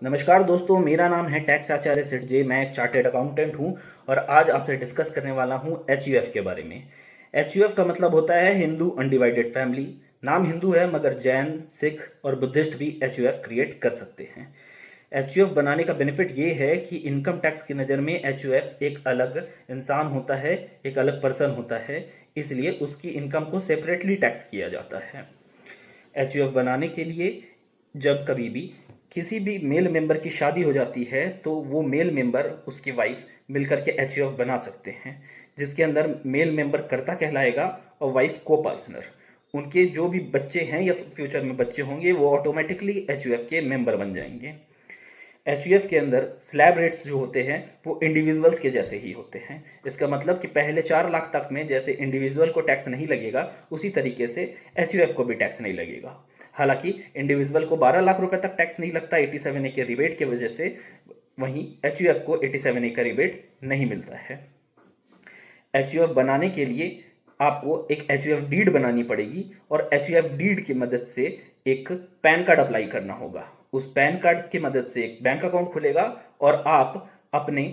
नमस्कार दोस्तों, मेरा नाम है टैक्स आचार्य सेठ जे। मैं एक चार्टेड अकाउंटेंट हूं और आज आपसे डिस्कस करने वाला हूं एचयूएफ के बारे में। एचयूएफ का मतलब होता है हिंदू अनडिवाइडेड फैमिली। नाम हिंदू है मगर जैन, सिख और बुद्धिस्ट भी एचयूएफ क्रिएट कर सकते हैं। एचयूएफ बनाने का बेनिफिट ये है कि इनकम टैक्स की नज़र में एचयूएफ एक अलग इंसान होता है, एक अलग पर्सन होता है, इसलिए उसकी इनकम को सेपरेटली टैक्स किया जाता है। एचयूएफ बनाने के लिए जब कभी भी किसी भी मेल मेंबर की शादी हो जाती है तो वो मेल मेंबर उसकी वाइफ मिलकर के एचयूएफ बना सकते हैं, जिसके अंदर मेल मेंबर कर्ता कहलाएगा और वाइफ को पार्टनर। उनके जो भी बच्चे हैं या फ्यूचर में बच्चे होंगे वो ऑटोमेटिकली एचयूएफ के मेंबर बन जाएंगे। एचयूएफ के अंदर स्लैब रेट्स जो होते हैं वो इंडिविजुअल्स के जैसे ही होते हैं। इसका मतलब कि पहले 4 लाख तक में जैसे इंडिविजुअल को टैक्स नहीं लगेगा, उसी तरीके से एचयूएफ को भी टैक्स नहीं लगेगा। हालांकि इंडिविजुअल को 12 लाख रुपए तक टैक्स नहीं लगता 87A के रिबेट की वजह से, वहीं एचयूएफ को 87A का रिबेट नहीं मिलता है। एचयूएफ बनाने के लिए आपको एक एचयूएफ डीड बनानी पड़ेगी और एचयूएफ डीड की मदद से एक पैन कार्ड अप्लाई करना होगा। उस पैन कार्ड की मदद से एक बैंक अकाउंट खुलेगा और आप अपने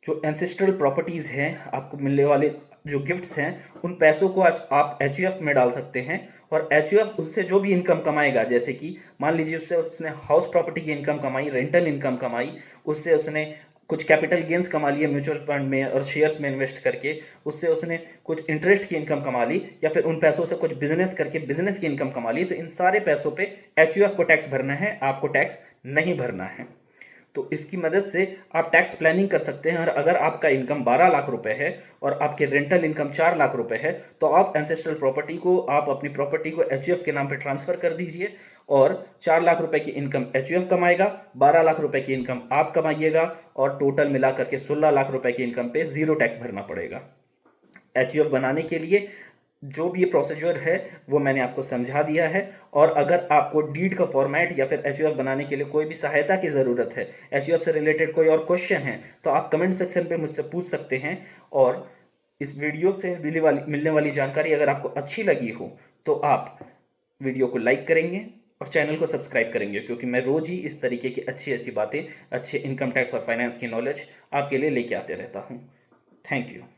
जो एंसेस्ट्रल प्रॉपर्टीज हैं, आपको मिलने वाले जो गिफ्ट्स हैं, उन पैसों को आप एचयूएफ में डाल सकते हैं और एचयूएफ उससे जो भी इनकम कमाएगा, जैसे कि मान लीजिए उससे उसने हाउस प्रॉपर्टी की इनकम कमाई, रेंटल इनकम कमाई, उससे उसने कुछ कैपिटल गेन्स कमा लिए म्यूचुअल फंड में और शेयर्स में इन्वेस्ट करके, उससे उसने कुछ इंटरेस्ट की इनकम कमा ली, या फिर उन पैसों से कुछ बिजनेस करके बिजनेस की इनकम कमा ली, तो इन सारे पैसों पे एचयूएफ को टैक्स भरना है, आपको टैक्स नहीं भरना है। तो इसकी मदद से आप टैक्स प्लानिंग कर सकते हैं। और अगर आपका इनकम 12 लाख रुपए है और आपके रेंटल इनकम 4 लाख रुपए है, तो आप एंसेस्ट्रल प्रॉपर्टी को, आप अपनी प्रॉपर्टी को एचयूएफ के नाम पे ट्रांसफर कर दीजिए और 4 लाख रुपए की इनकम एचयूएफ कमाएगा, 12 लाख रुपए की इनकम आप कमाइएगा और टोटल मिलाकर के 16 लाख रुपए की इनकम पे जीरो टैक्स भरना पड़ेगा। एचयूएफ बनाने के लिए जो भी ये प्रोसीजर है वो मैंने आपको समझा दिया है। और अगर आपको डीड का फॉर्मेट या फिर एचयूएफ बनाने के लिए कोई भी सहायता की ज़रूरत है, एचयूएफ से रिलेटेड कोई और क्वेश्चन है, तो आप कमेंट सेक्शन पे मुझसे पूछ सकते हैं। और इस वीडियो से मिलने वाली जानकारी अगर आपको अच्छी लगी हो तो आप वीडियो को लाइक करेंगे और चैनल को सब्सक्राइब करेंगे, क्योंकि मैं रोज ही इस तरीके की अच्छी अच्छी बातें, अच्छे इनकम टैक्स और फाइनेंस की नॉलेज आपके लिए लेके आते रहता हूँ। Thank you.